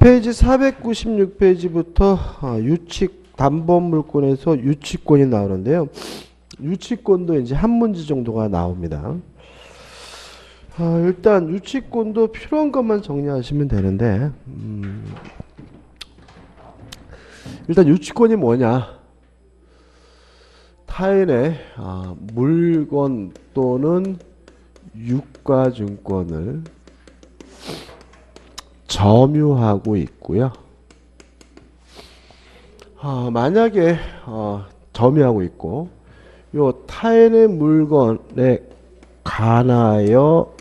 페이지 496페이지부터 유칙 담보물권에서 유치권이 나오는데요. 유치권도 이제 한 문제 정도가 나옵니다. 일단 유치권도 필요한 것만 정리하시면 되는데, 일단 유치권이 뭐냐? 타인의 물건 또는 유가증권을 점유하고 있고요. 만약에 점유하고 있고 요 타인의 물건에 관하여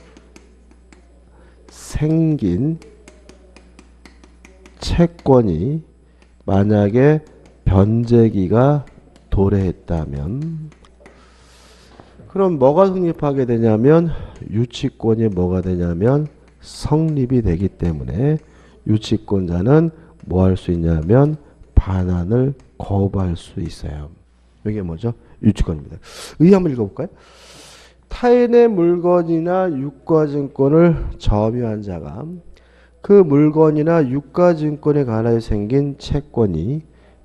생긴 채권이 만약에 변제기가 도래했다면 그럼 뭐가 성립하게 되냐면 유치권이 뭐가 되냐면 성립이 되기 때문에 유치권자는 뭐 할 수 있냐면 반환을 거부할 수 있어요. 이게 뭐죠? 유치권입니다. 의 한번 읽어볼까요? 타인의 물건이나 유가증권을 점유한 자가 그 물건이나 유가증권에 관하여 생긴 채권이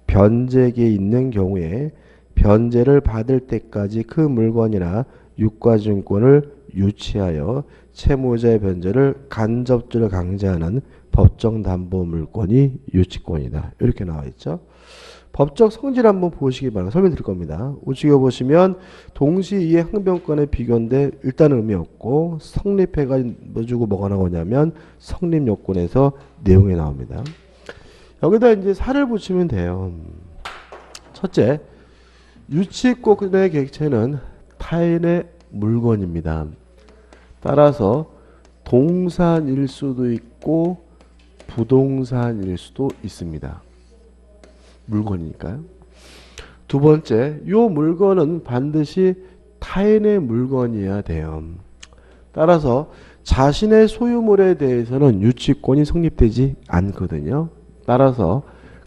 변제기에 있는 경우에 변제를 받을 때까지 그 물건이나 유가증권을 유치하여 채무자의 변제를 간접적으로 강제하는 법정담보물권이 유치권이다. 이렇게 나와 있죠. 법적 성질 한번 보시기 바랍니다. 설명드릴 겁니다. 우측에 보시면 동시이해 항변권의 비교인데 일단은 의미 없고 성립해가지고 뭐가 나오냐면 성립요건에서 내용이 나옵니다. 여기다 이제 살을 붙이면 돼요. 첫째, 유치권의 객체는 타인의 물건입니다. 따라서 동산일 수도 있고 부동산일 수도 있습니다. 물건이니까요. 두 번째, 이 물건은 반드시 타인의 물건이어야 돼요. 따라서 자신의 소유물에 대해서는 유치권이 성립되지 않거든요. 따라서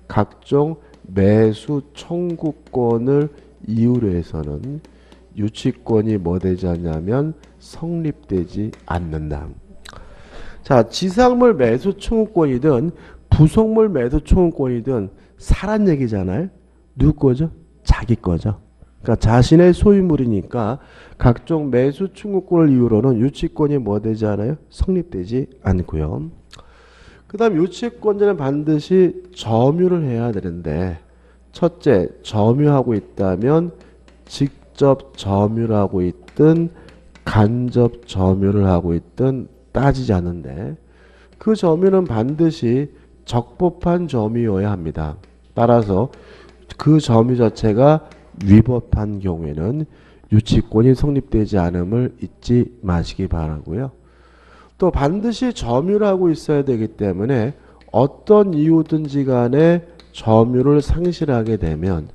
각종 매수 청구권을 이유로 해서는 유치권이 뭐 되지 않냐면 성립되지 않는다. 자, 지상물 매수 청구권이든 부속물 매수 청구권이든 사란 얘기잖아요. 누구 거죠? 자기 거죠. 그러니까 자신의 소유물이니까 각종 매수 청구권을 이유로는 유치권이 뭐 되지 않아요? 성립되지 않고요. 그 다음 유치권자는 반드시 점유를 해야 되는데 첫째, 점유하고 있다면 직접 점유를 하고 있든 간접 점유를 하고 있든 따지지 않는데 그 점유는 반드시 적법한 점유여야 합니다. 따라서 그 점유 자체가 위법한 경우에는 유치권이 성립되지 않음을 잊지 마시기 바라고요. 또 반드시 점유를 하고 있어야 되기 때문에 어떤 이유든지 간에 점유를 상실하게 되면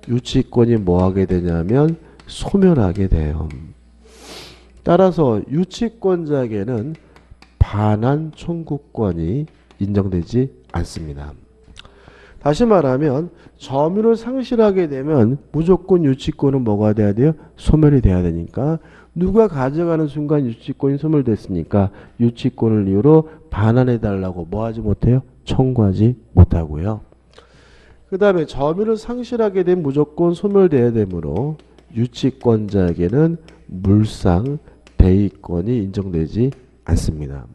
유치권이 뭐 하게 되냐면 소멸하게 돼요. 따라서 유치권자에게는 반환 청구권이 인정되지 않습니다. 다시 말하면 점유를 상실하게 되면 무조건 유치권은 뭐가 돼야 돼요? 소멸이 돼야 되니까 누가 가져가는 순간 유치권이 소멸됐으니까 유치권을 이유로 반환해달라고 뭐 하지 못해요? 청구하지 못하고요. 그 다음에 점유를 상실하게 되면 무조건 소멸돼야 되므로 유치권자에게는 물상 대의권이 인정되지 않습니다.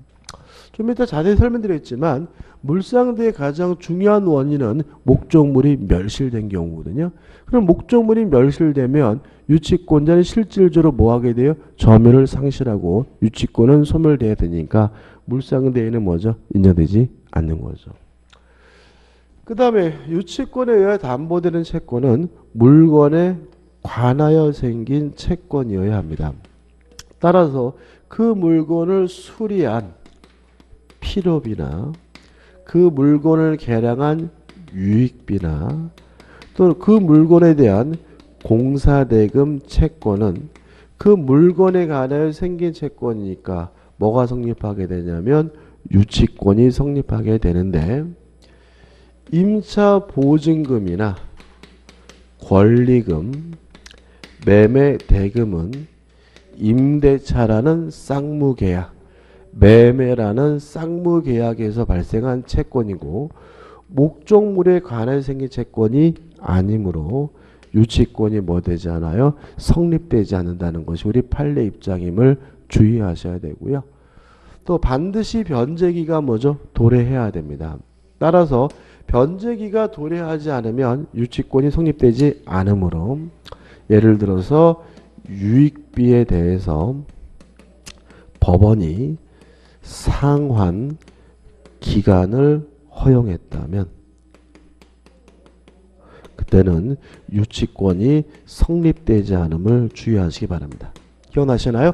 좀 이따 자세히 설명드렸지만 물상대의 가장 중요한 원인은 목적물이 멸실된 경우거든요. 그럼 목적물이 멸실되면 유치권자는 실질적으로 뭐 하게 돼요? 점유를 상실하고 유치권은 소멸돼야 되니까 물상대에는 뭐죠? 인정되지 않는 거죠. 그 다음에 유치권에 의해 담보되는 채권은 물건에 관하여 생긴 채권이어야 합니다. 따라서 그 물건을 수리한 필요비나 그 물건을 개량한 유익비나 또 그 물건에 대한 공사대금 채권은 그 물건에 관하여 생긴 채권이니까 뭐가 성립하게 되냐면 유치권이 성립하게 되는데 임차 보증금이나 권리금, 매매 대금은 임대차라는 쌍무계약, 매매라는 쌍무계약에서 발생한 채권이고 목적물에 관해 생긴 채권이 아니므로 유치권이 뭐 되지 않아요? 성립되지 않는다는 것이 우리 판례 입장임을 주의하셔야 되고요. 또 반드시 변제기가 뭐죠? 도래해야 됩니다. 따라서 변제기가 도래하지 않으면 유치권이 성립되지 않으므로 예를 들어서 유익비에 대해서 법원이 상환 기간을 허용했다면 그때는 유치권이 성립되지 않음을 주의하시기 바랍니다. 기억나시나요?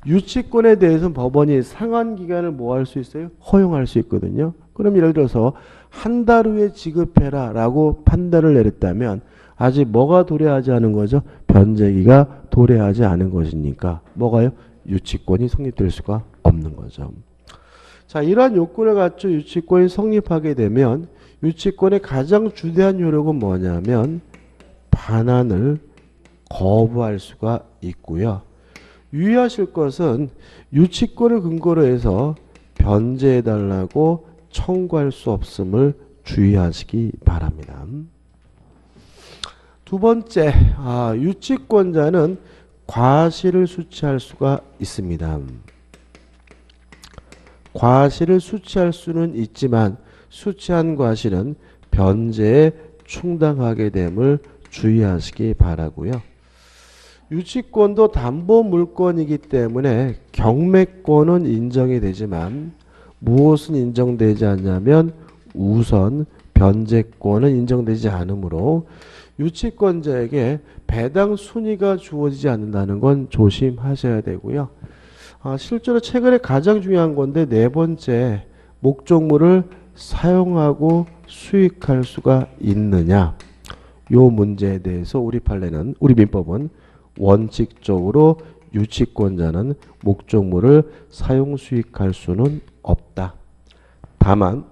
유치권에 대해서는 법원이 상환 기간을 뭐 할 수 있어요? 허용할 수 있거든요. 그럼 예를 들어서 한 달 후에 지급해라 라고 판단을 내렸다면 아직 뭐가 도래하지 않은 거죠? 변제기가 도래하지 않은 것이니까 뭐가요? 유치권이 성립될 수가 없는 거죠. 자, 이러한 요건을 갖춰 유치권이 성립하게 되면 유치권의 가장 주대한 효력은 뭐냐면 반환을 거부할 수가 있고요. 유의하실 것은 유치권을 근거로 해서 변제해달라고 청구할 수 없음을 주의하시기 바랍니다. 두 번째, 유치권자는 과실을 수취할 수가 있습니다. 과실을 수취할 수는 있지만 수취한 과실은 변제에 충당하게 됨을 주의하시기 바라고요. 유치권도 담보물권이기 때문에 경매권은 인정이 되지만 무엇은 인정되지 않냐면 우선 변제권은 인정되지 않으므로 유치권자에게 배당 순위가 주어지지 않는다는 건 조심하셔야 되고요. 실제로 최근에 가장 중요한 건데 네 번째, 목적물을 사용하고 수익할 수가 있느냐, 요 문제에 대해서 우리 판례는, 우리 민법은 원칙적으로 유치권자는 목적물을 사용 수익할 수는 없다. 다만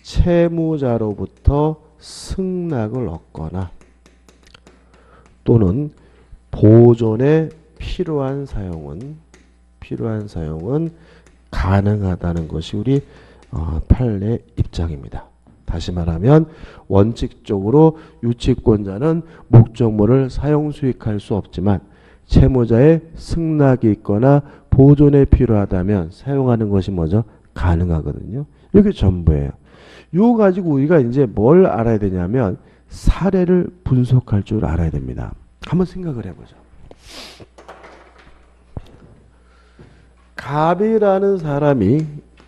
채무자로부터 승낙을 얻거나 또는 보존에 필요한 사용은 가능하다는 것이 우리 판례 입장입니다. 다시 말하면 원칙적으로 유치권자는 목적물을 사용 수익할 수 없지만 채무자의 승낙이 있거나 보존에 필요하다면 사용하는 것이 뭐죠? 가능하거든요. 이게 전부예요. 이거 가지고 우리가 이제 뭘 알아야 되냐면 사례를 분석할 줄 알아야 됩니다. 한번 생각을 해보죠. 갑이라는 사람이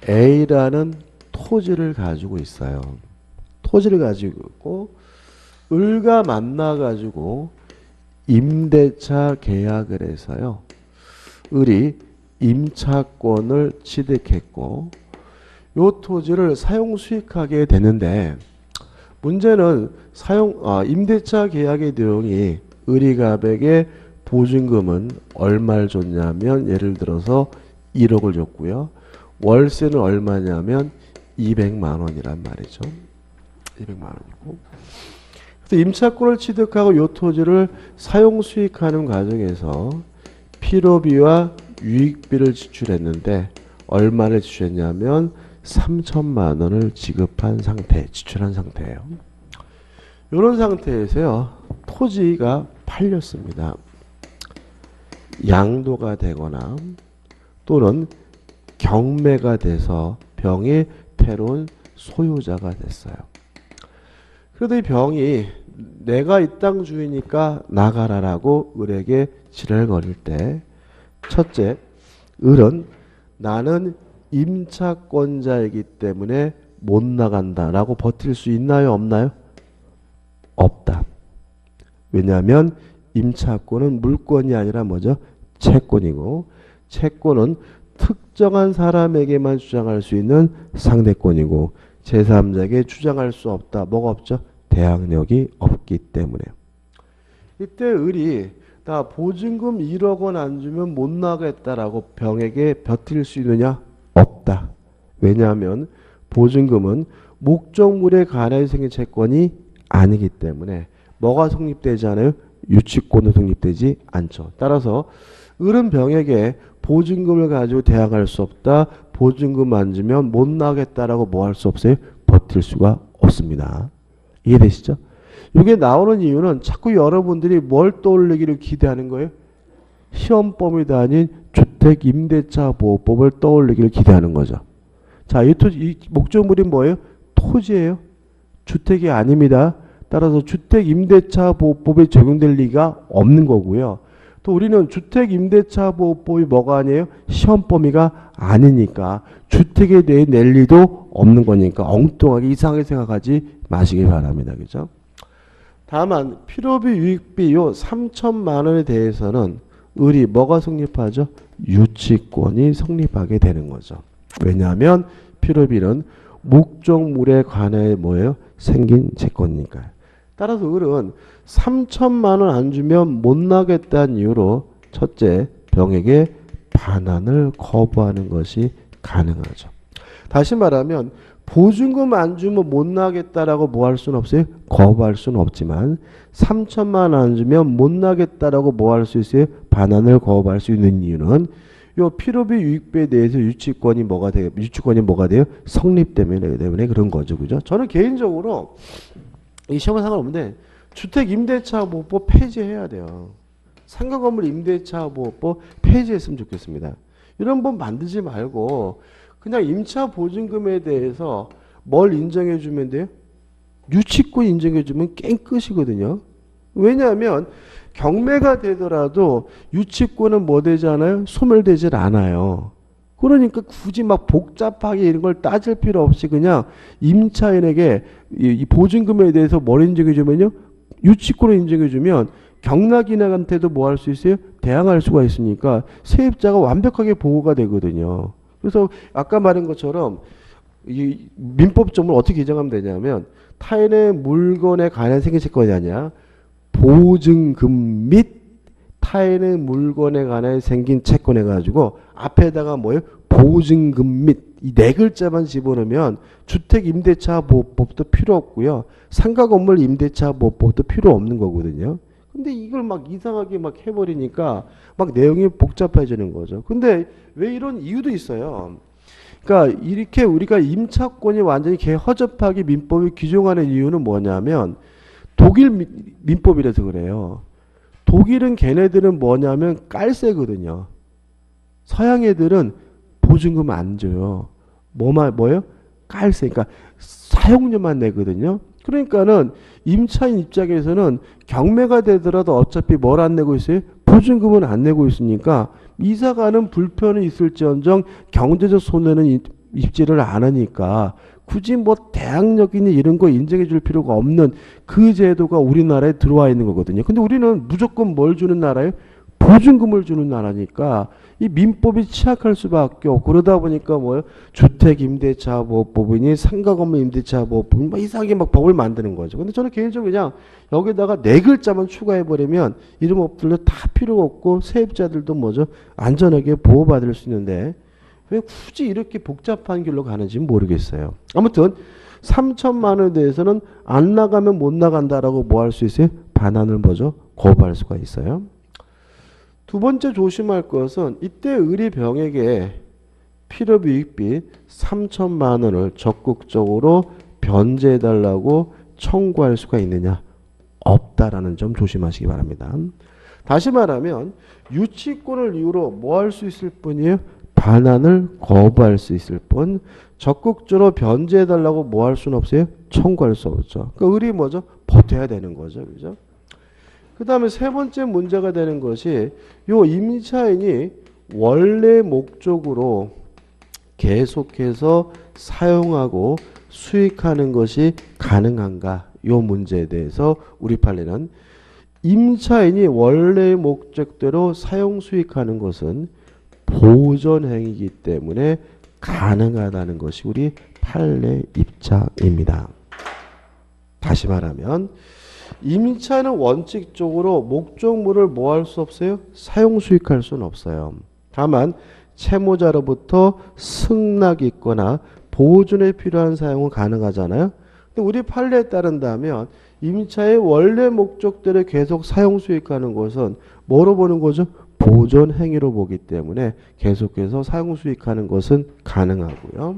A라는 토지를 가지고 있어요. 토지를 가지고 있고 을과 만나가지고 임대차 계약을 해서요. 을이 임차권을 취득했고 요 토지를 사용 수익하게 되는데 문제는 임대차 계약의 내용이 을이 갑에게 보증금은 얼마를 줬냐면 예를 들어서 1억을 줬고요. 월세는 얼마냐면 200만 원이란 말이죠. 200만 원이고. 그래서 임차권을 취득하고 요 토지를 사용 수익하는 과정에서 필요비와 유익비를 지출했는데 얼마를 지출했냐면 3천만 원을 지출한 상태예요. 이런 상태에서요. 토지가 팔렸습니다. 양도가 되거나 또는 경매가 돼서 병이 새로운 소유자가 됐어요. 그래도 이 병이 내가 이 땅 주인이니까 나가라라고 을에게 지랄거릴 때 첫째, 을은 나는 임차권자이기 때문에 못 나간다라고 버틸 수 있나요? 없나요? 없다. 왜냐하면 임차권은 물권이 아니라 뭐죠? 채권이고 채권은 특정한 사람에게만 주장할 수 있는 상대권이고 제3자에게 주장할 수 없다. 뭐가 없죠? 대항력이 없기 때문에. 이때 을이 나 보증금 1억 원 안 주면 못 나가겠다라고 병에게 버틸 수 있느냐? 없다. 왜냐하면 보증금은 목적물에 관해 생긴 채권이 아니기 때문에 뭐가 성립되지 않아요? 유치권도 성립되지 않죠. 따라서 을은 병에게 보증금을 가지고 대항할 수 없다. 보증금 안 주면 못 나가겠다라고 뭐 할 수 없어요? 버틸 수가 없습니다. 이해되시죠? 이게 나오는 이유는 자꾸 여러분들이 뭘 떠올리기를 기대하는 거예요? 시험 범위도 아닌 주택임대차보호법을 떠올리기를 기대하는 거죠. 자, 이 목적물이 뭐예요? 토지예요. 주택이 아닙니다. 따라서 주택임대차보호법이 적용될 리가 없는 거고요. 또 우리는 주택임대차보호법이 뭐가 아니에요? 시험 범위가 아니니까 주택에 대해 낼 리도 없는 거니까 엉뚱하게 이상하게 생각하지 마시기 바랍니다. 그죠? 다만 필요비 유익비 요 3천만 원에 대해서는 을이 뭐가 성립하죠? 유치권이 성립하게 되는 거죠. 왜냐하면 필요비는 목적물에 관해 뭐예요? 생긴 채권이니까요. 따라서 을은 3천만 원 안 주면 못 나겠다는 이유로 첫째, 병에게 반환을 거부하는 것이 가능하죠. 다시 말하면 보증금 안 주면 못 나겠다라고 뭐 할 수는 없어요? 거부할 수는 없지만 3천만 원 안 주면 못 나겠다라고 뭐 할 수 있어요? 반환을 거부할 수 있는 이유는 요 필요비 유익비에 대해서 유치권이 뭐가 돼요? 성립되면 그런 거죠. 그죠? 저는 개인적으로 이 시험은 상관없는데 주택임대차보호법 폐지해야 돼요. 상가건물 임대차보호법 폐지했으면 좋겠습니다. 이런 법 만들지 말고 그냥 임차보증금에 대해서 뭘 인정해주면 돼요? 유치권 인정해주면 깽 끝이거든요. 왜냐하면 경매가 되더라도 유치권은 뭐 되지 않아요? 소멸되질 않아요. 그러니까 굳이 막 복잡하게 이런 걸 따질 필요 없이 그냥 임차인에게 이 보증금에 대해서 뭘 인정해주면요? 유치권을 인정해주면 경락인한테도 뭐 할 수 있어요? 대항할 수가 있으니까 세입자가 완벽하게 보호가 되거든요. 그래서 아까 말한 것처럼 이 민법점을 어떻게 개정하면 되냐면 타인의 물건에 관한 생긴 채권이 아니라 보증금 및 타인의 물건에 관해 생긴 채권 해가지고 앞에다가 뭐예요? 보증금 및 이 네 글자만 집어넣으면 주택임대차보호법도 필요 없고요. 상가건물 임대차보호법도 필요 없는 거거든요. 근데 이걸 막 이상하게 막 해버리니까 막 내용이 복잡해지는 거죠. 근데 왜 이런 이유도 있어요. 그러니까 이렇게 우리가 임차권이 완전히 개허접하게 민법이 규정하는 이유는 뭐냐면 독일 민법이라서 그래요. 독일은 걔네들은 뭐냐면 깔세거든요. 서양 애들은 보증금 안 줘요. 뭐예요? 깔세. 그러니까 사용료만 내거든요. 그러니까는 임차인 입장에서는 경매가 되더라도 어차피 뭘 안 내고 있어요? 보증금은 안 내고 있으니까 이사가는 불편은 있을지언정 경제적 손해는 입지를 안 하니까 굳이 뭐 대항력이니 이런 거 인정해 줄 필요가 없는 그 제도가 우리나라에 들어와 있는 거거든요. 근데 우리는 무조건 뭘 주는 나라예요? 보증금을 주는 나라니까 이 민법이 취약할 수밖에 없고 그러다 보니까 뭐예요? 주택임대차보호법이니 상가건물 임대차보호법이니 뭐 이상하게 막 법을 만드는 거죠. 근데 저는 개인적으로 그냥 여기다가 네 글자만 추가해버리면 이런 법들도 다 필요 없고 세입자들도 뭐죠? 안전하게 보호받을 수 있는데 왜 굳이 이렇게 복잡한 길로 가는지 모르겠어요. 아무튼 3천만 원에 대해서는 안 나가면 못 나간다라고 뭐 할 수 있어요? 반환을 뭐죠? 거부할 수가 있어요. 두 번째 조심할 것은 이때 을이 병에게 필요비 유익비 3천만 원을 적극적으로 변제해달라고 청구할 수가 있느냐? 없다라는 점 조심하시기 바랍니다. 다시 말하면 유치권을 이유로 뭐 할 수 있을 뿐이에요? 반환을 거부할 수 있을 뿐 적극적으로 변제해달라고 뭐 할 수는 없어요? 청구할 수 없죠. 그러니까 을이 뭐죠? 버텨야 되는 거죠. 그죠? 그 다음에 세 번째 문제가 되는 것이 요 임차인이 원래 목적으로 계속해서 사용하고 수익하는 것이 가능한가? 요 문제에 대해서 우리 판례는 임차인이 원래 목적대로 사용 수익하는 것은 보전행위이기 때문에 가능하다는 것이 우리 판례 입장입니다. 다시 말하면 임차인은 원칙적으로 목적물을 뭐 할 수 없어요? 사용 수익할 수는 없어요. 다만 채무자로부터 승낙이 있거나 보존에 필요한 사용은 가능하잖아요. 근데 우리 판례에 따른다면 임차의 원래 목적대로 계속 사용 수익하는 것은 뭐로 보는 거죠? 보존 행위로 보기 때문에 계속해서 사용 수익하는 것은 가능하고요.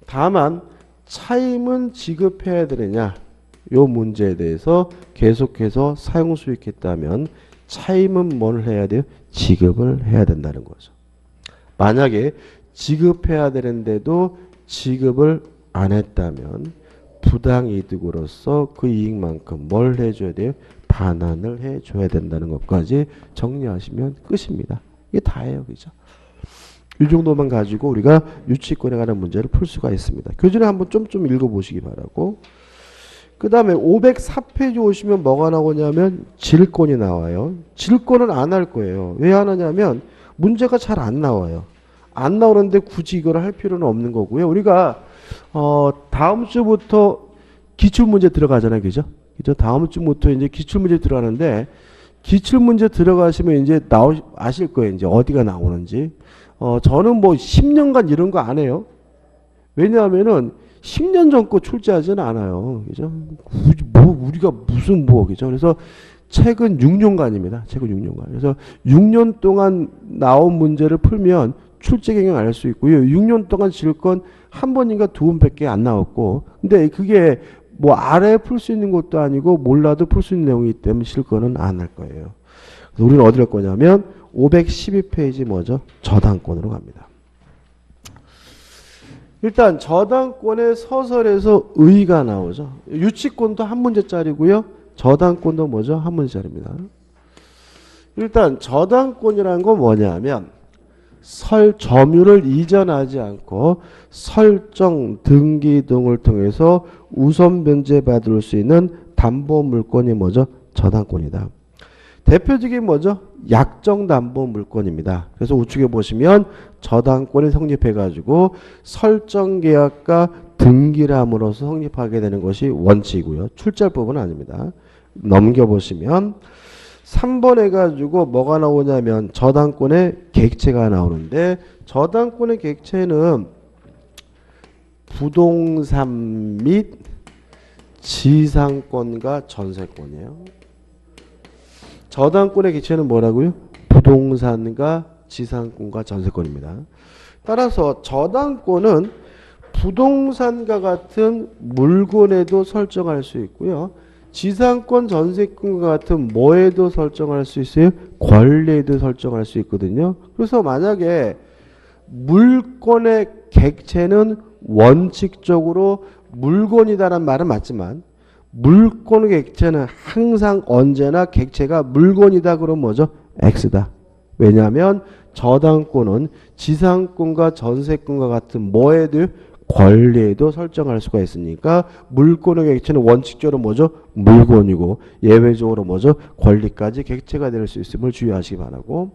다만 차임은 지급해야 되느냐 요 문제에 대해서 계속해서 사용 수익했다면 차임은 뭘 해야 돼요? 지급을 해야 된다는 거죠. 만약에 지급해야 되는데도 지급을 안 했다면 부당이득으로서 그 이익만큼 뭘 해줘야 돼요? 반환을 해줘야 된다는 것까지 정리하시면 끝입니다. 이게 다예요. 그죠? 이 정도만 가지고 우리가 유치권에 관한 문제를 풀 수가 있습니다. 교재를 한번 좀 읽어보시기 바라고. 그 다음에 504페이지 오시면 뭐가 나오냐면 질권이 나와요. 질권은 안 할 거예요. 왜 안 하냐면 문제가 잘 안 나와요. 안 나오는데 굳이 이걸 할 필요는 없는 거고요. 우리가 다음 주부터 기출문제 들어가잖아요. 그죠? 그죠? 다음 주부터 이제 기출문제 들어가는데 기출문제 들어가시면 이제 아실 거예요. 이제 어디가 나오는지. 저는 뭐 10년간 이런 거 안 해요. 왜냐하면은 10년 전 거 출제하지는 않아요. 그죠? 우리가 무슨 그죠? 그래서 최근 6년간입니다. 최근 6년간. 그래서 6년 동안 나온 문제를 풀면 출제 경향 알 수 있고요. 6년 동안 질건 한 번인가 두 번밖에 안 나왔고. 근데 그게 뭐 아래 풀 수 있는 것도 아니고 몰라도 풀 수 있는 내용이기 때문에 질건은 안 할 거예요. 그래서 우리는 어디를 할 거냐면 512페이지 뭐죠? 저당권으로 갑니다. 일단 저당권의 서설에서 의가 나오죠. 유치권도 한 문제짜리고요. 저당권도 뭐죠? 한 문제짜리입니다. 일단 저당권이라는 건 뭐냐면 점유를 이전하지 않고 설정, 등기 등을 통해서 우선 변제받을 수 있는 담보 물건이 뭐죠? 저당권이다. 대표적인 뭐죠? 약정 담보 물건입니다. 그래서 우측에 보시면 저당권이 성립해가지고 설정 계약과 등기를 함으로써 성립하게 되는 것이 원칙이고요. 출제할 부분은 아닙니다. 넘겨보시면 3번 해가지고 뭐가 나오냐면 저당권의 객체가 나오는데 저당권의 객체는 부동산 및 지상권과 전세권이에요. 저당권의 객체는 뭐라고요? 부동산과 지상권과 전세권입니다. 따라서 저당권은 부동산과 같은 물건에도 설정할 수 있고요. 지상권, 전세권과 같은 뭐에도 설정할 수 있어요? 권리에도 설정할 수 있거든요. 그래서 만약에 물건의 객체는 원칙적으로 물건이다라는 말은 맞지만 물건의 객체는 항상 언제나 객체가 물건이다 그러면 뭐죠? X다. 왜냐하면 저당권은 지상권과 전세권과 같은 뭐에도 권리에도 설정할 수가 있으니까 물건의 객체는 원칙적으로 뭐죠? 물건이고 예외적으로 뭐죠? 권리까지 객체가 될 수 있음을 주의하시기 바라고.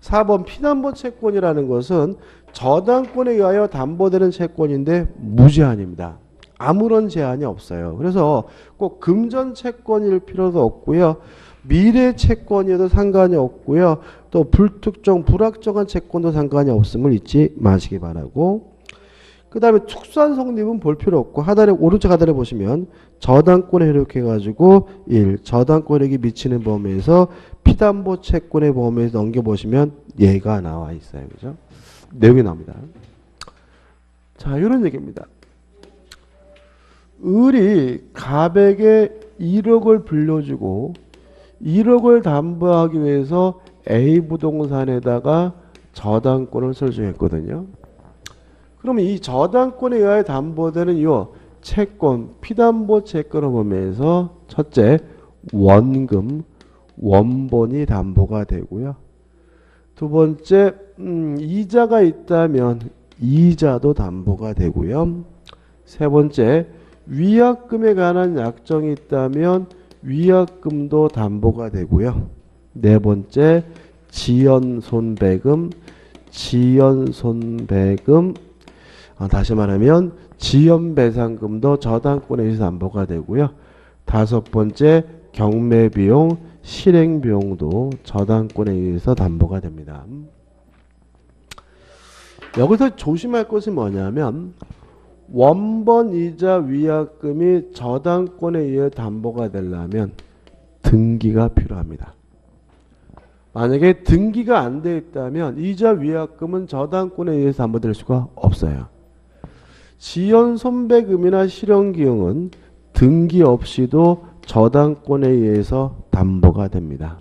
4번 피담보 채권이라는 것은 저당권에 의하여 담보되는 채권인데 무제한입니다. 아무런 제한이 없어요. 그래서 꼭 금전 채권일 필요도 없고요. 미래 채권이어도 상관이 없고요. 또 불특정, 불확정한 채권도 상관이 없음을 잊지 마시기 바라고. 그 다음에 특수한 성립은 볼 필요 없고 오른쪽 하단에 보시면 저당권에 이렇게해가지고 1. 저당권에게 미치는 범위에서 피담보 채권의 범위에서 넘겨보시면 얘가 나와 있어요. 그죠? 내용이 나옵니다. 자, 이런 얘기입니다. 을이 갑에게 1억을 빌려주고 1억을 담보하기 위해서 A 부동산에다가 저당권을 설정했거든요. 그러면 이 저당권에 의하여 담보되는 이 채권, 피담보 채권을 보면서 첫째, 원금, 원본이 담보가 되고요. 두 번째, 이자가 있다면 이자도 담보가 되고요. 세 번째, 위약금에 관한 약정이 있다면 위약금도 담보가 되고요. 네 번째, 지연손배금, 다시 말하면 지연배상금도 저당권에 의해서 담보가 되고요. 다섯 번째, 경매비용, 실행비용도 저당권에 의해서 담보가 됩니다. 여기서 조심할 것이 뭐냐면 원본 이자 위약금이 저당권에 의해 담보가 되려면 등기가 필요합니다. 만약에 등기가 안 돼 있다면 이자 위약금은 저당권에 의해서 담보될 수가 없어요. 지연 손배금이나 실현기용은 등기 없이도 저당권에 의해서 담보가 됩니다.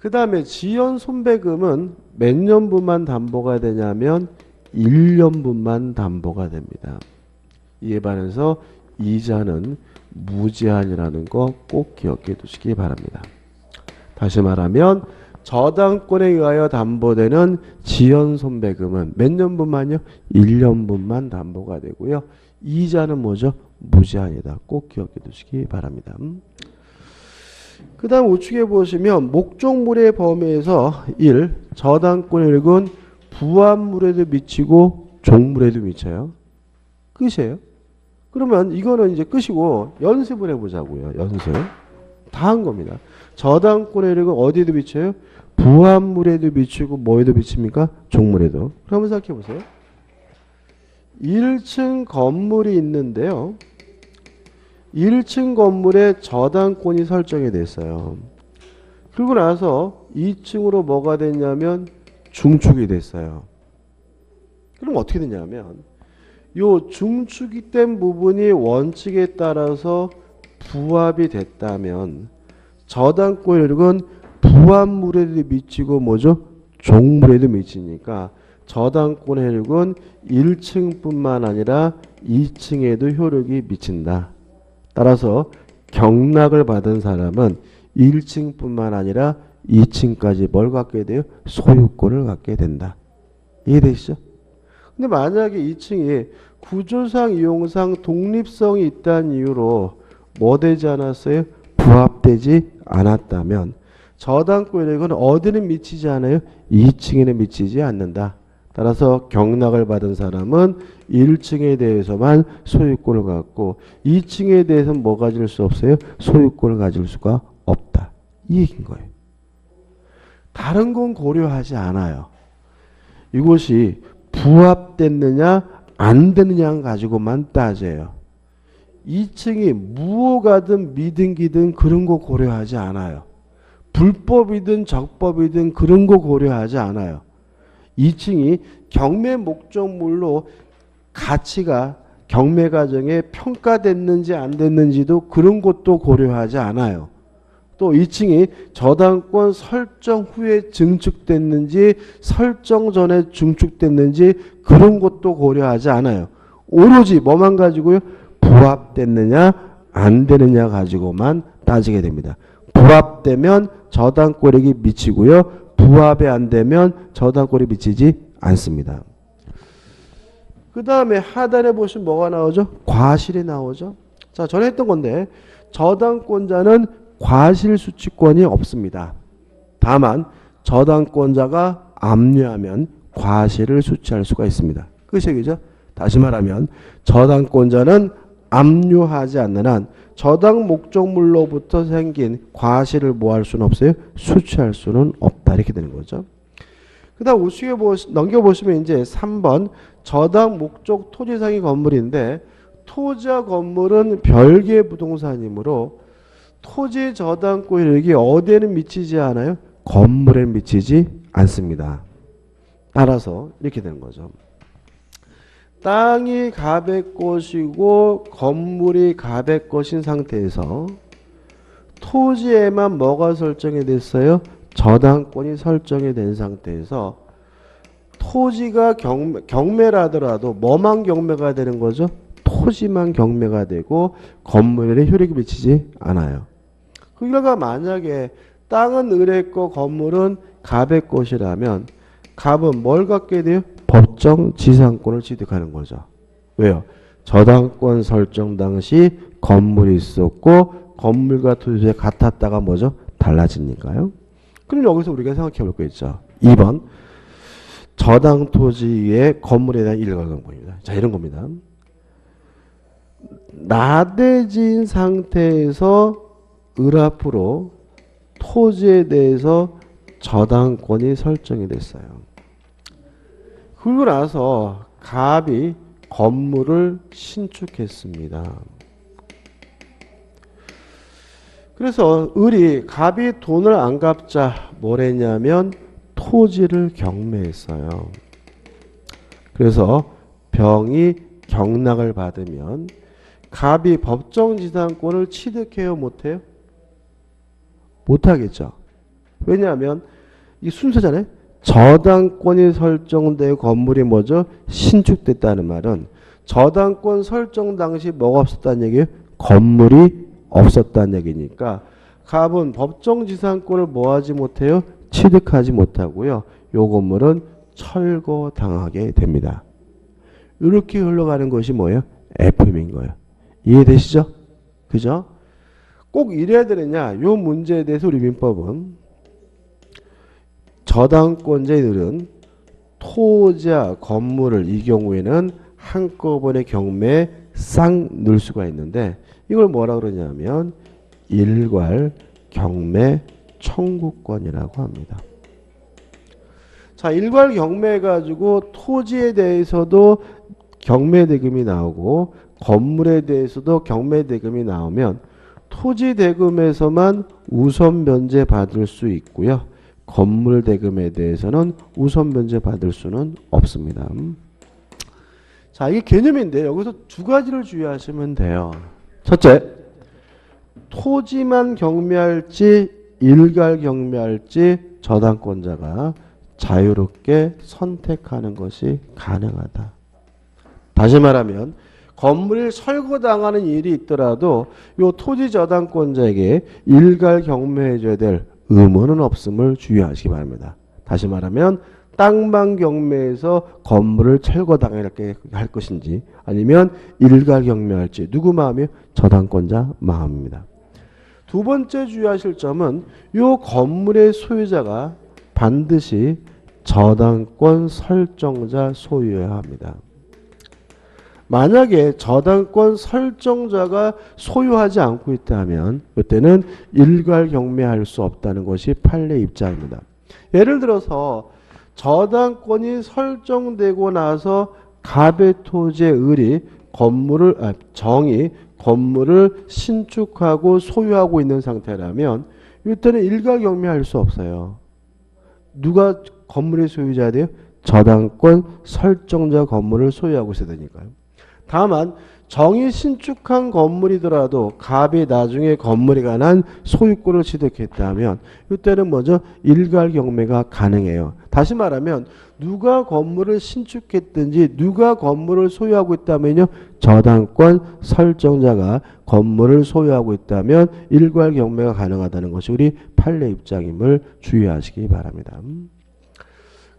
그 다음에 지연 손배금은 몇 년분만 담보가 되냐면 1년분만 담보가 됩니다. 이에 반해서 이자는 무제한이라는 거 꼭 기억해 두시기 바랍니다. 다시 말하면 저당권에 의하여 담보되는 지연 손배금은 몇 년분만요? 1년분만 담보가 되고요. 이자는 뭐죠? 무제한이다. 꼭 기억해 두시기 바랍니다. 그 다음 우측에 보시면 목적물의 범위에서 1. 저당권의 율은 부합물에도 미치고 종물에도 미쳐요. 끝이에요. 그러면 이거는 이제 끝이고 연습을 해보자고요. 연습. 다 한 겁니다. 저당권의 율은 어디에도 미쳐요? 부합물에도 미치고 뭐에도 미칩니까? 종물에도. 그럼 한번 생각해 보세요. 1층 건물이 있는데요. 1층 건물에 저당권이 설정이 됐어요. 그리고 나서 2층으로 뭐가 됐냐면 중축이 됐어요. 그럼 어떻게 되냐면 요 중축이 된 부분이 원칙에 따라서 부합이 됐다면 저당권율은 부합물에도 미치고 뭐죠? 종물에도 미치니까 저당권의 효력은 1층뿐만 아니라 2층에도 효력이 미친다. 따라서 경락을 받은 사람은 1층뿐만 아니라 2층까지 뭘 갖게 돼요? 소유권을 갖게 된다. 이해되시죠? 근데 만약에 2층이 구조상 이용상 독립성이 있다는 이유로 뭐 되지 않았어요? 부합되지 않았다면 저당권력은 어디는 미치지 않아요? 2층에는 미치지 않는다. 따라서 경락을 받은 사람은 1층에 대해서만 소유권을 갖고 2층에 대해서는 뭐 가질 수 없어요? 소유권을 가질 수가 없다. 이 얘기인 거예요. 다른 건 고려하지 않아요. 이것이 부합됐느냐 안 됐느냐 가지고만 따져요. 2층이 무효가든 미등기든 그런 거 고려하지 않아요. 불법이든 적법이든 그런 거 고려하지 않아요. 2층이 경매 목적물로 가치가 경매 과정에 평가됐는지 안 됐는지도 그런 것도 고려하지 않아요. 또 2층이 저당권 설정 후에 증축됐는지 설정 전에 증축됐는지 그런 것도 고려하지 않아요. 오로지 뭐만 가지고요? 부합됐느냐 안 되느냐 가지고만 따지게 됩니다. 부합되면 저당권액이 미치고요. 부합이 안 되면 저당권이 미치지 않습니다. 그 다음에 하단에 보시면 뭐가 나오죠? 과실이 나오죠. 자, 전에 했던 건데 저당권자는 과실 수취권이 없습니다. 다만 저당권자가 압류하면 과실을 수취할 수가 있습니다. 그 얘기죠. 다시 말하면 저당권자는 압류하지 않는 한 저당 목적물로부터 생긴 과실을 뭐 할 수는 없어요? 수취할 수는 없다. 이렇게 되는 거죠. 그 다음 우측에 넘겨보시면 이제 3번 저당 목적 토지상의 건물인데 토지와 건물은 별개의 부동산이므로 토지 저당권 효력이 어디에는 미치지 않아요? 건물에 미치지 않습니다. 따라서 이렇게 되는 거죠. 땅이 갑의 것이고 건물이 갑의 것인 상태에서 토지에만 뭐가 설정이 됐어요? 저당권이 설정이 된 상태에서 토지가 경매라더라도 뭐만 경매가 되는 거죠? 토지만 경매가 되고 건물에 효력이 미치지 않아요. 그 결과 만약에 땅은 을의 것, 건물은 갑의 것이라면 갑은 뭘 갖게 돼요? 법정 지상권을 취득하는 거죠. 왜요? 저당권 설정 당시 건물이 있었고 건물과 토지에 같았다가 뭐죠? 달라지니까요. 그럼 여기서 우리가 생각해 볼 거 있죠. 2번 저당 토지의 건물에 대한 일괄광고입니다. 자, 이런 겁니다. 나대지인 상태에서 을 앞으로 토지에 대해서 저당권이 설정이 됐어요. 그러고 나서 갑이 건물을 신축했습니다. 그래서 을이 갑이 돈을 안 갚자 뭘 했냐면 토지를 경매했어요. 그래서 병이 경락을 받으면 갑이 법정지상권을 취득해요, 못해요? 못하겠죠. 왜냐하면 이 순서잖아요. 저당권이 설정되고 건물이 뭐죠? 신축됐다는 말은 저당권 설정 당시 뭐가 없었다는 얘기예요? 건물이 없었다는 얘기니까 갑은 법정지상권을 뭐하지 못해요? 취득하지 못하고요. 요 건물은 철거당하게 됩니다. 이렇게 흘러가는 것이 뭐예요? F임인 거예요. 이해되시죠? 그죠? 꼭 이래야 되느냐? 요 문제에 대해서 우리 민법은 저당권자들은 토지와 건물을 이 경우에는 한꺼번에 경매에 싹 넣을 수가 있는데 이걸 뭐라 그러냐면 일괄 경매 청구권이라고 합니다. 자, 일괄 경매 가지고 토지에 대해서도 경매대금이 나오고 건물에 대해서도 경매대금이 나오면 토지대금에서만 우선 변제 받을 수 있고요. 건물 대금에 대해서는 우선 변제 받을 수는 없습니다. 자, 이게 개념인데 여기서 두 가지를 주의하시면 돼요. 첫째, 토지만 경매할지 일괄 경매할지 저당권자가 자유롭게 선택하는 것이 가능하다. 다시 말하면 건물이 철거당하는 일이 있더라도 이 토지 저당권자에게 일괄 경매해줘야 될 의무는 없음을 주의하시기 바랍니다. 다시 말하면 땅만 경매해서 건물을 철거당하게 할 것인지 아니면 일괄 경매할지 누구 마음이요? 저당권자 마음입니다. 두 번째 주의하실 점은 이 건물의 소유자가 반드시 저당권 설정자 소유해야 합니다. 만약에 저당권 설정자가 소유하지 않고 있다면 이때는 일괄 경매할 수 없다는 것이 판례 입장입니다. 예를 들어서 저당권이 설정되고 나서 갑의 토지의 을이 정이 건물을 신축하고 소유하고 있는 상태라면 이때는 일괄 경매할 수 없어요. 누가 건물의 소유자야 돼요? 저당권 설정자 건물을 소유하고 있어야 되니까요. 다만 정이 신축한 건물이더라도 갑이 나중에 건물에 관한 소유권을 취득했다면 이때는 뭐죠? 일괄 경매가 가능해요. 다시 말하면 누가 건물을 신축했든지 누가 건물을 소유하고 있다면요. 저당권 설정자가 건물을 소유하고 있다면 일괄 경매가 가능하다는 것이 우리 판례 입장임을 주의하시기 바랍니다.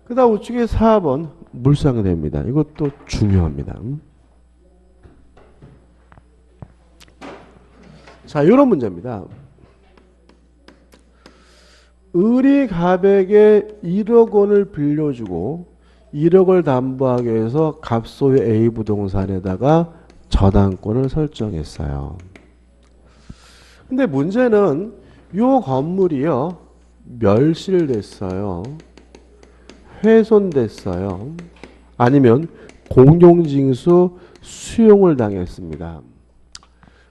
그 다음 우측에 4번 물상대입니다. 이것도 중요합니다. 자, 이런 문제입니다. 을이 갑에게 1억 원을 빌려주고 1억을 담보하기 위해서 갑소유 A 부동산에다가 저당권을 설정했어요. 근데 문제는 이 건물이요. 멸실됐어요. 훼손됐어요. 아니면 공용징수 수용을 당했습니다.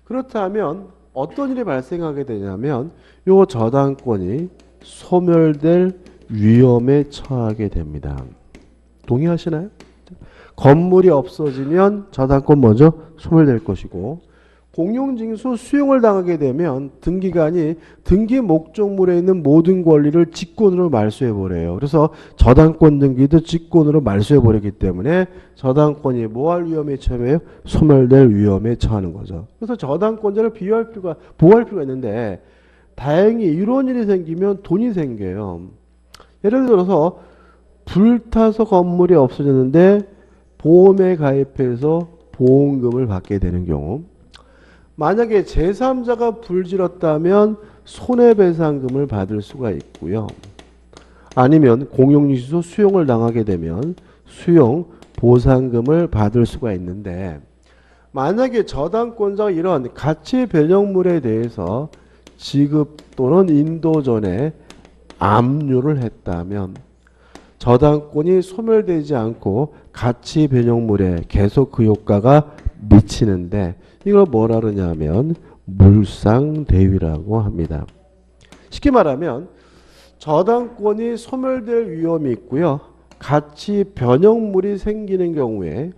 그렇다면 어떤 일이 발생하게 되냐면 이 저당권이 소멸될 위험에 처하게 됩니다. 동의하시나요? 건물이 없어지면 저당권 먼저 소멸될 것이고 공용징수 수용을 당하게 되면 등기관이 등기 목적물에 있는 모든 권리를 직권으로 말소해버려요. 그래서 저당권 등기도 직권으로 말소해버리기 때문에 저당권이 뭐할 위험에 처해요? 소멸될 위험에 처하는 거죠. 그래서 저당권자를 보호할 필요가 있는데 다행히 이런 일이 생기면 돈이 생겨요. 예를 들어서 불타서 건물이 없어졌는데 보험에 가입해서 보험금을 받게 되는 경우 만약에 제3자가 불질렀다면 손해배상금을 받을 수가 있고요. 아니면 공용징수 수용을 당하게 되면 수용 보상금을 받을 수가 있는데 만약에 저당권자가 이런 가치 변형물에 대해서 지급 또는 인도 전에 압류를 했다면 저당권이 소멸되지 않고 가치 변형물에 계속 그 효과가 미치는데 이걸 뭐라 그러냐면 물상대위라고 합니다. 쉽게 말하면 저당권이 소멸될 위험이 있고요. 가치 변형물이 생기는 경우에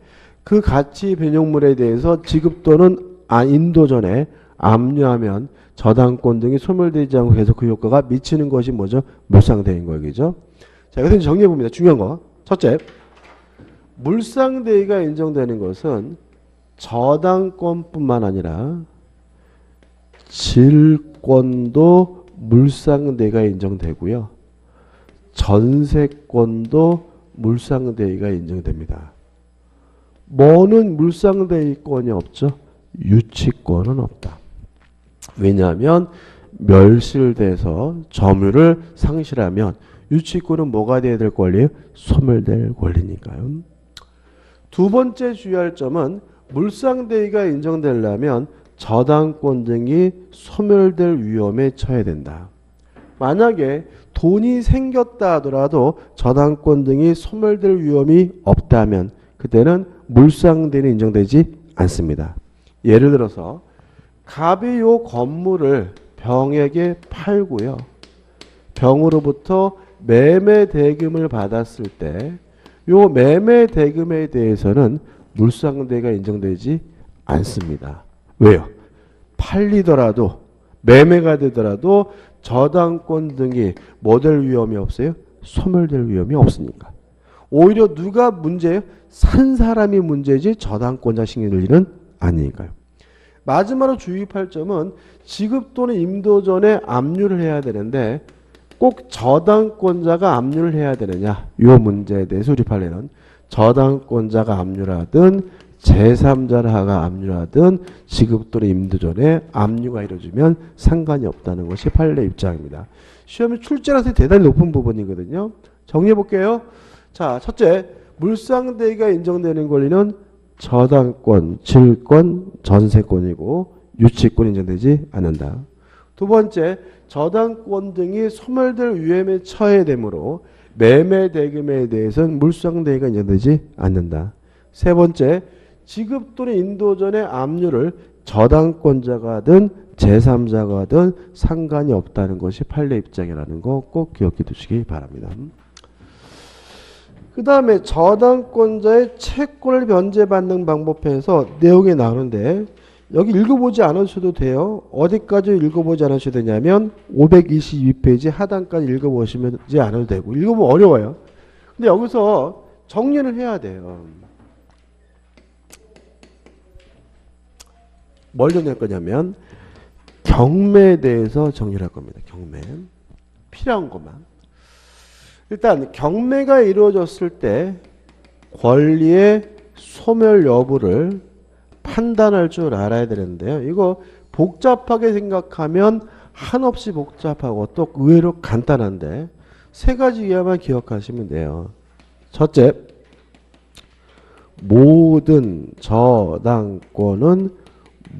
그 가치 변형물에 대해서 지급 또는 인도전에 압류하면 저당권 등이 소멸되지 않고 계속 그 효과가 미치는 것이 뭐죠? 물상대위인 거죠. 자, 여기서 정리해 봅니다. 중요한 거. 첫째, 물상대위가 인정되는 것은 저당권뿐만 아니라 질권도 물상대위가 인정되고요. 전세권도 물상대위가 인정됩니다. 뭐는 물상대위권이 없죠? 유치권은 없다. 왜냐하면 멸실돼서 점유를 상실하면 유치권은 뭐가 돼야 될 권리예요? 소멸될 권리니까요. 두 번째 주의할 점은 물상대위가 인정되려면 저당권 등이 소멸될 위험에 처해야 된다. 만약에 돈이 생겼다 하더라도 저당권 등이 소멸될 위험이 없다면 그때는 물상대위는 인정되지 않습니다. 예를 들어서 갑이 요 건물을 병에게 팔고요. 병으로부터 매매 대금을 받았을 때 요 매매 대금에 대해서는 물상대위가 인정되지 않습니다. 왜요? 팔리더라도 매매가 되더라도 저당권 등이 뭐 될 위험이 없어요? 소멸될 위험이 없으니까. 오히려 누가 문제예요? 산 사람이 문제지 저당권자 신경 일은 아니니까요. 마지막으로 주의할 점은 지급 또는 임도 전에 압류를 해야 되는데 꼭 저당권자가 압류를 해야 되느냐? 이 문제에 대해서 우리 판례는 저당권자가 압류를 하든 제3자가 압류를 하든 지급 또는 임도 전에 압류가 이루어지면 상관이 없다는 것이 판례 입장입니다. 시험에 출제라서 대단히 높은 부분이거든요. 정리해 볼게요. 자, 첫째, 물상대위가 인정되는 권리는 저당권, 질권, 전세권이고 유치권 인정되지 않는다. 두 번째, 저당권 등이 소멸될 위험에 처해야 되므로 매매 대금에 대해서는 물상대위가 인정되지 않는다. 세 번째, 지급 또는 인도 전의 압류를 저당권자가 하든 제3자가 하든 상관이 없다는 것이 판례 입장이라는 거 꼭 기억해 두시기 바랍니다. 그 다음에 저당권자의 채권을 변제받는 방법에서 내용이 나오는데 여기 읽어보지 않으셔도 돼요. 어디까지 읽어보지 않으셔도 되냐면 522페이지 하단까지 읽어보시면 않아도 되고 읽어보면 어려워요. 근데 여기서 정리를 해야 돼요. 뭘 정리할 거냐면 경매에 대해서 정리를 할 겁니다. 경매. 필요한 것만. 일단 경매가 이루어졌을 때 권리의 소멸 여부를 판단할 줄 알아야 되는데요. 이거 복잡하게 생각하면 한없이 복잡하고 또 의외로 간단한데 세 가지 이하만 기억하시면 돼요. 첫째, 모든 저당권은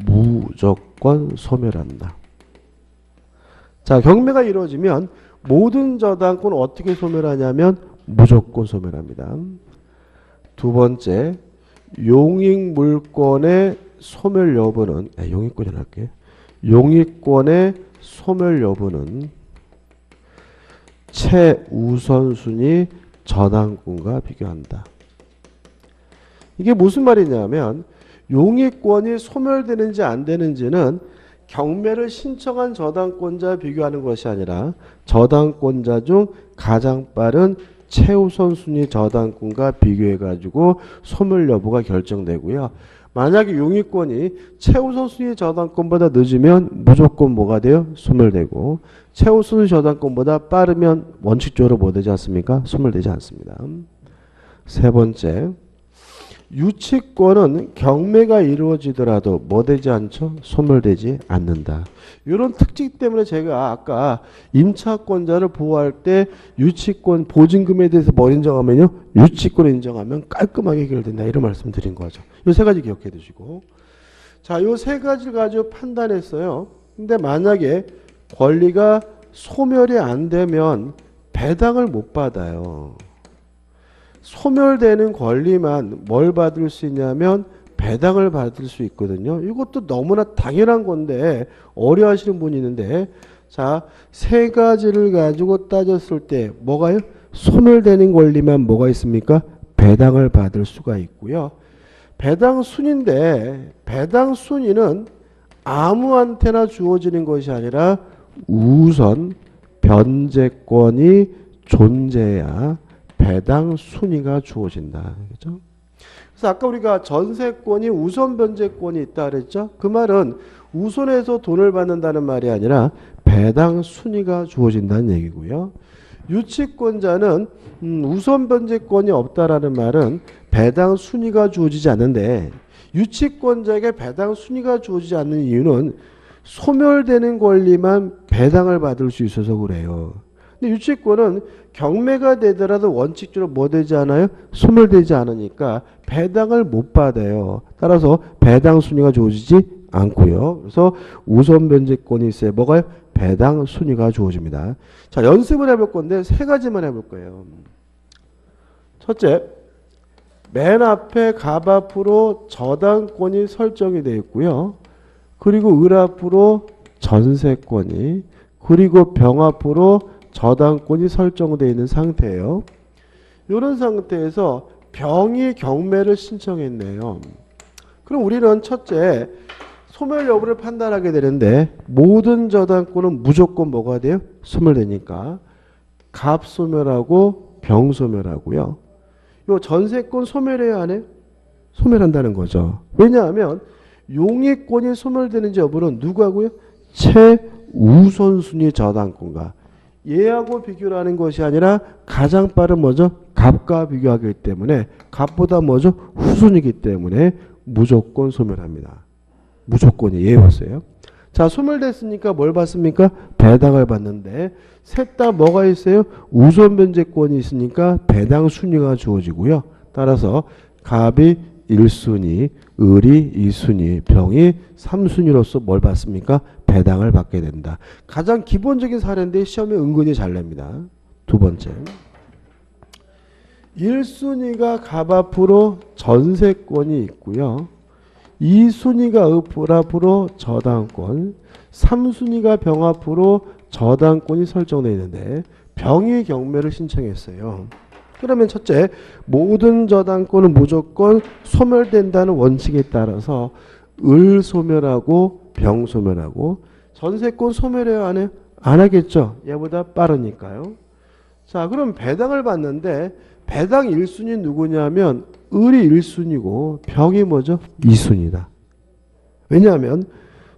무조건 소멸한다. 자, 경매가 이루어지면 모든 저당권은 어떻게 소멸하냐면 무조건 소멸합니다. 두 번째, 용익물권의 소멸 여부는 용익권이 할게요. 용익권의 소멸 여부는 최우선순위 저당권과 비교한다. 이게 무슨 말이냐면 용익권이 소멸되는지 안 되는지는 경매를 신청한 저당권자 비교하는 것이 아니라 저당권자 중 가장 빠른 최우선 순위 저당권과 비교해가지고 소멸 여부가 결정되고요. 만약에 용익권이 최우선 순위 저당권보다 늦으면 무조건 뭐가 돼요? 소멸되고 최우선 순위 저당권보다 빠르면 원칙적으로 뭐 되지 않습니까? 소멸되지 않습니다. 세 번째, 유치권은 경매가 이루어지더라도 뭐 되지 않죠? 소멸되지 않는다. 이런 특징 때문에 제가 아까 임차권자를 보호할 때 유치권 보증금에 대해서 뭘 인정하면요? 유치권 인정하면 깔끔하게 해결된다. 이런 말씀 드린 거죠. 이 세 가지 기억해 두시고. 자, 이 세 가지를 가지고 판단했어요. 근데 만약에 권리가 소멸이 안 되면 배당을 못 받아요. 소멸되는 권리만 뭘 받을 수 있냐면 배당을 받을 수 있거든요. 이것도 너무나 당연한 건데 어려워하시는 분이 있는데 자, 세 가지를 가지고 따졌을 때 뭐가요? 소멸되는 권리만 뭐가 있습니까? 배당을 받을 수가 있고요. 배당 순위인데 배당 순위는 아무한테나 주어지는 것이 아니라 우선 변제권이 존재해야 배당 순위가 주어진다. 그렇죠? 그래서 아까 우리가 전세권이 우선 변제권이 있다 그랬죠? 그 말은 우선해서 돈을 받는다는 말이 아니라 배당 순위가 주어진다는 얘기고요. 유치권자는 우선 변제권이 없다라는 말은 배당 순위가 주어지지 않는데 유치권자에게 배당 순위가 주어지지 않는 이유는 소멸되는 권리만 배당을 받을 수 있어서 그래요. 근데 유치권은 경매가 되더라도 원칙적으로 뭐 되지 않아요? 소멸되지 않으니까 배당을 못 받아요. 따라서 배당 순위가 주어지지 않고요. 그래서 우선 변제권이 있어요. 뭐가요? 배당 순위가 주어집니다. 자, 연습을 해볼 건데 세 가지만 해볼 거예요. 첫째, 맨 앞에 갑 앞으로 저당권이 설정이 되어 있고요. 그리고 을 앞으로 전세권이, 그리고 병 앞으로 저당권이 설정되어 있는 상태예요. 이런 상태에서 병이 경매를 신청했네요. 그럼 우리는 첫째, 소멸 여부를 판단하게 되는데 모든 저당권은 무조건 뭐가 돼요? 소멸되니까 갑 소멸하고 병 소멸하고요. 요 전세권 소멸해야 안 해요? 소멸한다는 거죠. 왜냐하면 용의권이 소멸되는지 여부는 누구하고요? 최우선순위 저당권과 얘하고 비교를 하는 것이 아니라 가장 빠른 뭐죠? 갑과 비교하기 때문에 갑보다 뭐죠? 후순위이기 때문에 무조건 소멸합니다. 무조건이 예였어요. 자, 소멸됐으니까 뭘 받습니까? 배당을 받는데 셋 다 뭐가 있어요? 우선 변제권이 있으니까 배당 순위가 주어지고요. 따라서 갑이 1순위, 을이 2순위, 병이 3순위로서 뭘 받습니까? 배당을 받게 된다. 가장 기본적인 사례인데 시험에 은근히 잘 냅니다. 두 번째. 1순위가 갑 앞으로 전세권이 있고요. 2순위가 을 앞으로 저당권, 3순위가 병 앞으로 저당권이 설정되어 있는데 병이 경매를 신청했어요. 그러면 첫째, 모든 저당권은 무조건 소멸된다는 원칙에 따라서 을 소멸하고 병 소멸하고 전세권 소멸해야 안 해요? 안 하겠죠. 얘보다 빠르니까요. 자, 그럼 배당을 받는데 배당 1순위 누구냐면 을이 1순위고 병이 뭐죠? 2순위다. 왜냐하면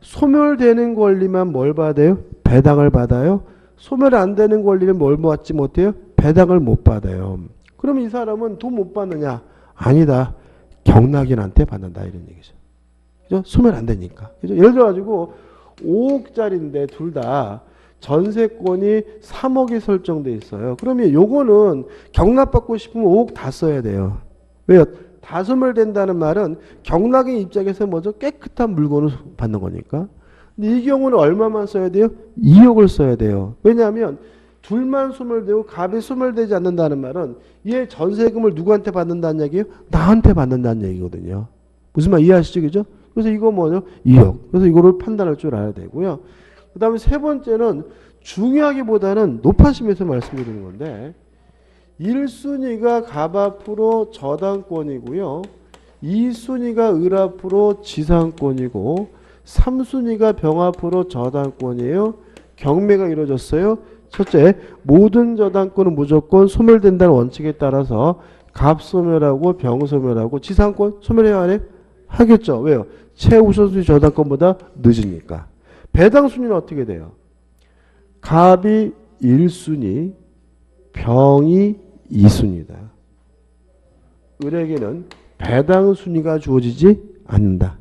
소멸되는 권리만 뭘 받아요? 배당을 받아요. 소멸 안 되는 권리는 뭘 받지 못해요? 배당을 못 받아요. 그럼 이 사람은 돈 못 받느냐? 아니다. 경락인한테 받는다 이런 얘기죠. 그죠? 소멸 안 되니까. 그죠? 예를 들어 가지고 5억짜리인데 둘 다 전세권이 3억이 설정돼 있어요. 그러면 요거는 경락받고 싶으면 5억 다 써야 돼요. 왜요? 다 소멸된다는 말은 경락인 입장에서 뭐죠? 깨끗한 물건을 받는 거니까. 근데 이 경우는 얼마만 써야 돼요? 2억을 써야 돼요. 왜냐하면 둘만 소멸되고 갑이 소멸되지 않는다는 말은 얘 전세금을 누구한테 받는다는 얘기예요? 나한테 받는다는 얘기거든요. 무슨 말 이해하시죠? 그죠? 그래서 이거 뭐죠? 2억. 그래서 이거를 판단할 줄 알아야 되고요. 그 다음에 세 번째는 중요하기보다는 높아심에서 말씀드리는 건데 1순위가 갑 앞으로 저당권이고요. 2순위가 을 앞으로 지상권이고 3순위가 병 앞으로 저당권이에요. 경매가 이루어졌어요. 첫째, 모든 저당권은 무조건 소멸된다는 원칙에 따라서 갑 소멸하고 병 소멸하고 지상권 소멸해야 안 해? 하겠죠. 왜요? 최우선순위 저당권보다 늦으니까. 배당 순위는 어떻게 돼요? 갑이 1순위, 병이 2순위다. 을에게는 배당 순위가 주어지지 않는다.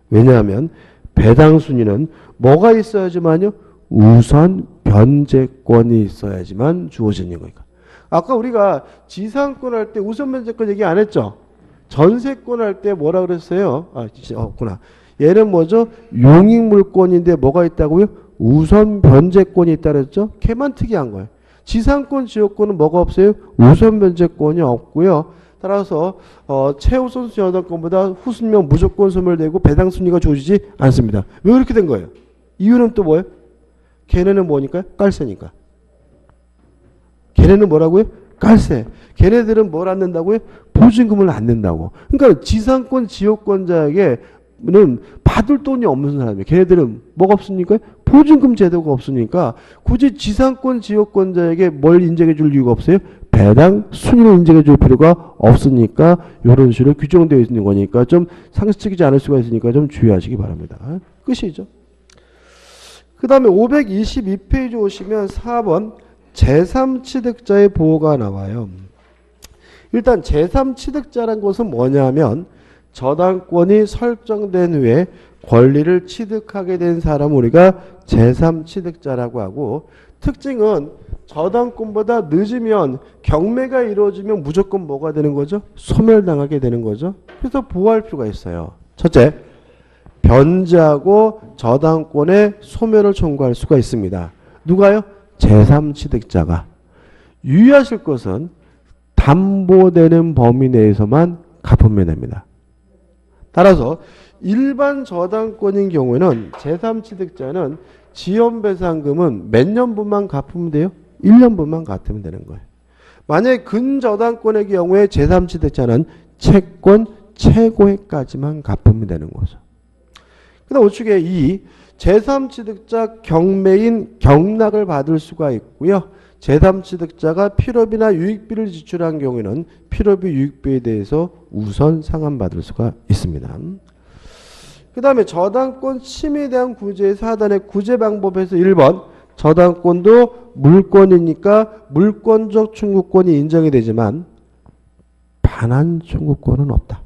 왜냐하면 배당 순위는 뭐가 있어야지만요? 우선 변제권이 있어야지만 주어지는 거니까. 아까 우리가 지상권 할 때 우선 변제권 얘기 안 했죠? 전세권 할 때 뭐라 그랬어요? 없구나. 얘는 뭐죠? 용익물권인데 뭐가 있다고요? 우선 변제권이 있다 그랬죠? 걔만 특이한 거예요. 지상권, 지역권은 뭐가 없어요? 우선 변제권이 없고요. 따라서 최우선 저당권보다 후순위면 무조건 소멸되고 배당 순위가 주어지지 않습니다. 왜 그렇게 된 거예요? 이유는 또 뭐예요? 걔네는 뭐니까? 깔세니까. 걔네는 뭐라고요? 깔세. 걔네들은 뭘 안 낸다고요? 보증금을 안 낸다고. 그러니까 지상권 지역권자에게는 받을 돈이 없는 사람이에요. 걔네들은 뭐가 없으니까? 보증금 제도가 없으니까 굳이 지상권 지역권자에게 뭘 인정해 줄 이유가 없어요? 배당 순위를 인정해 줄 필요가 없으니까 이런 식으로 규정되어 있는 거니까 좀 상식적이지 않을 수가 있으니까 좀 주의하시기 바랍니다. 끝이죠. 그 다음에 522페이지 오시면 4번 제3취득자의 보호가 나와요. 일단 제3취득자란 것은 뭐냐면 저당권이 설정된 후에 권리를 취득하게 된 사람을 우리가 제3취득자라고 하고, 특징은 저당권보다 늦으면 경매가 이루어지면 무조건 뭐가 되는 거죠? 소멸당하게 되는 거죠. 그래서 보호할 필요가 있어요. 첫째, 변제하고 저당권의 소멸을 청구할 수가 있습니다. 누가요? 제3취득자가. 유의하실 것은 담보되는 범위 내에서만 갚으면 됩니다. 따라서 일반 저당권인 경우에는 제3취득자는 지연배상금은 몇 년분만 갚으면 돼요? 1년분만 갚으면 되는 거예요. 만약에 근저당권의 경우에 제3취득자는 채권 최고액까지만 갚으면 되는 거죠. 그 다음 우측에 이 제3취득자 경매인 경락을 받을 수가 있고요. 제3취득자가 필요비나 유익비를 지출한 경우에는 필요비 유익비에 대해서 우선 상환받을 수가 있습니다. 그 다음에 저당권 침해에 대한 구제의 사단의 구제 방법에서 1번 저당권도 물권이니까 물권적 청구권이 인정이 되지만 반환 청구권은 없다.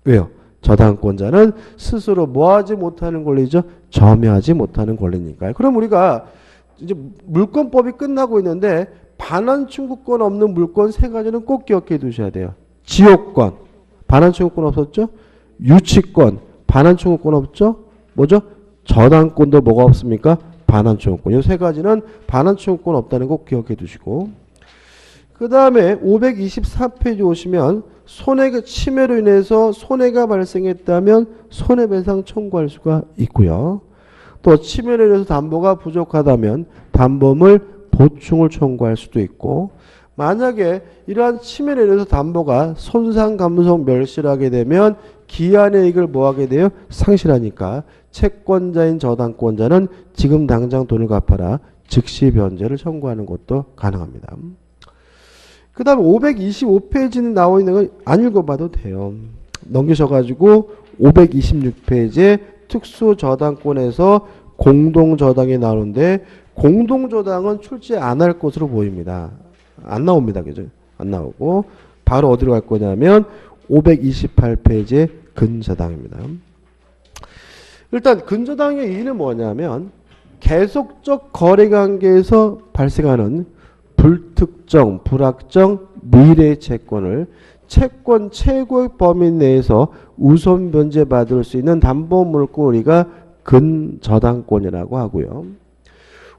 왜요? 저당권자는 스스로 뭐하지 못하는 권리죠? 점유하지 못하는 권리니까요. 그럼 우리가 이제 물권법이 끝나고 있는데 반환 청구권 없는 물권 세 가지는 꼭 기억해 두셔야 돼요. 지역권, 반환 청구권 없었죠? 유치권, 반환 청구권 없죠? 뭐죠? 저당권도 뭐가 없습니까? 반환 청구권. 이 세 가지는 반환 청구권 없다는 거 꼭 기억해 두시고, 그 다음에 524페이지 오시면 손해가 침해로 인해서 손해가 발생했다면 손해배상 청구할 수가 있고요. 또 침해로 인해서 담보가 부족하다면 담보물 보충을 청구할 수도 있고, 만약에 이러한 침해로 인해서 담보가 손상, 감속, 멸실하게 되면 기한의 이익을 뭐하게 돼요? 상실하니까 채권자인 저당권자는 지금 당장 돈을 갚아라 즉시 변제를 청구하는 것도 가능합니다. 그 다음에 525페이지는 나와 있는 건 안 읽어봐도 돼요. 넘기셔가지고 526페이지에 특수저당권에서 공동저당이 나오는데 공동저당은 출제 안 할 것으로 보입니다. 안 나옵니다. 그죠? 안 나오고 바로 어디로 갈 거냐면 528페이지에 근저당입니다. 일단 근저당의 의의는 뭐냐면 계속적 거래관계에서 발생하는 불특정, 불확정, 미래의 채권을 채권 최고액 범위 내에서 우선 변제받을 수 있는 담보물권 우리가 근저당권이라고 하고요.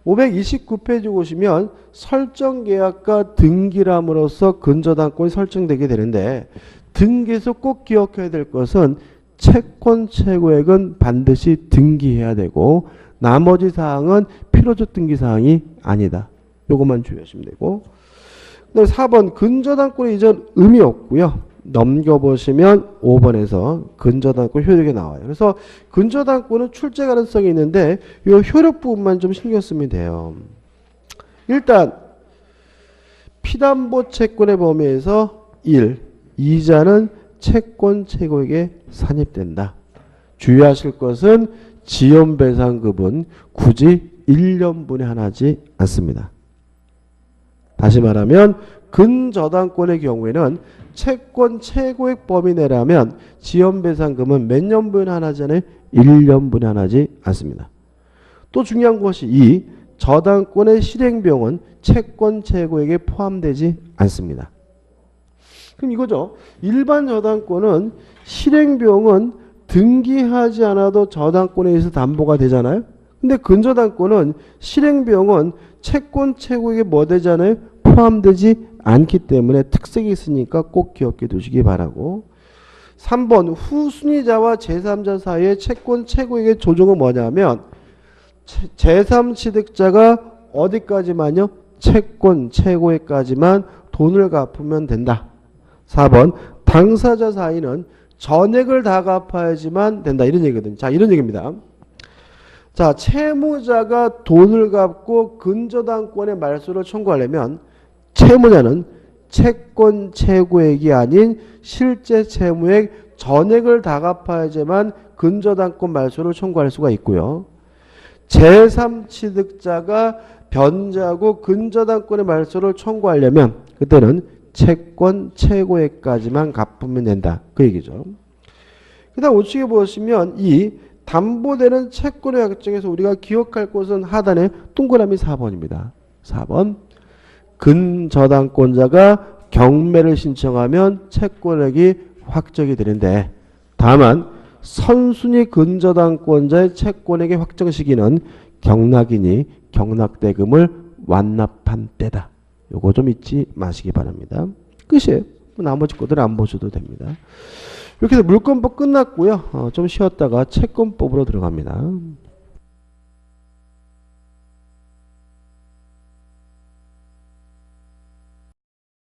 529페이지 보시면 설정계약과 등기람으로써 근저당권이 설정되게 되는데, 등기에서 꼭 기억해야 될 것은 채권 최고액은 반드시 등기해야 되고 나머지 사항은 필요적 등기 사항이 아니다. 요것만 주의하시면 되고, 그다음에 4번 근저당권 이전 의미 없고요. 넘겨보시면 5번에서 근저당권 효력이 나와요. 그래서 근저당권은 출제 가능성이 있는데 이 효력 부분만 좀 신경 쓰면 돼요. 일단 피담보 채권의 범위에서 1. 이자는 채권 최고액에 산입된다. 주의하실 것은 지연배상급은 굳이 1년분에 하나지 않습니다. 다시 말하면 근저당권의 경우에는 채권 최고액 범위 내라면 지연배상금은 몇 년분에 하나잖아요? 1년분에 하나지 않습니다. 또 중요한 것이 이 저당권의 실행비용은 채권 최고액에 포함되지 않습니다. 그럼 이거죠. 일반 저당권은 실행비용은 등기하지 않아도 저당권에 의해서 담보가 되잖아요. 근데 근저당권은 실행비용은 채권 최고액에 뭐 되잖아요? 포함되지 않기 때문에 특색이 있으니까 꼭 기억해 두시기 바라고. 3번 후순위자와 제3자 사이의 채권 최고액의 조정은 뭐냐면 제3취득자가 어디까지만요? 채권 최고액까지만 돈을 갚으면 된다. 4번 당사자 사이는 전액을 다 갚아야지만 된다. 이런 얘기거든요. 자, 이런 얘기입니다. 자, 채무자가 돈을 갚고 근저당권의 말소를 청구하려면 채무자는 채권 최고액이 아닌 실제 채무액 전액을 다 갚아야지만 근저당권 말소를 청구할 수가 있고요. 제3취득자가 변제하고 근저당권의 말소를 청구하려면 그때는 채권 최고액까지만 갚으면 된다. 그 얘기죠. 그 다음 우측에 보시면 이 담보되는 채권의 약정에서 우리가 기억할 것은 하단에 동그라미 4번입니다. 4번 근저당권자가 경매를 신청하면 채권액이 확정이 되는데 다만 선순위 근저당권자의 채권액의 확정 시기는 경락이니 경락대금을 완납한 때다. 요거 좀 잊지 마시기 바랍니다. 끝이에요. 나머지 것들은 안 보셔도 됩니다. 이렇게 해서 물권법 끝났고요. 좀 쉬었다가 채권법으로 들어갑니다.